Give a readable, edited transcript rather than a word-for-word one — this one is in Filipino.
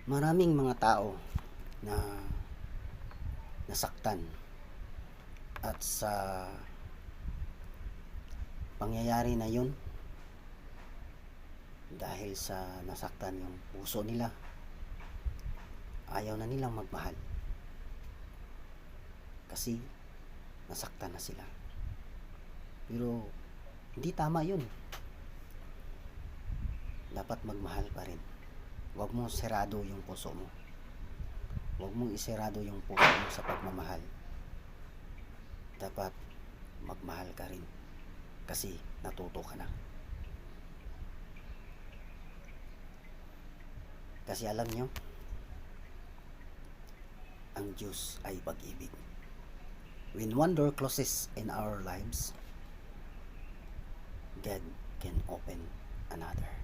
Maraming mga tao na nasaktan at sa pangyayari na yun, dahil sa nasaktan yung puso nila, ayaw na nilang magmahal kasi nasaktan na sila. Pero hindi tama yun. Dapat magmahal pa rin. Huwag mong serado yung puso mo. Huwag mong iserado yung puso mo sa pagmamahal. Dapat magmahal ka rin kasi natuto ka na. Kasi alam nyo, ang Diyos ay pag-ibig. When one door closes in our lives, God can open another.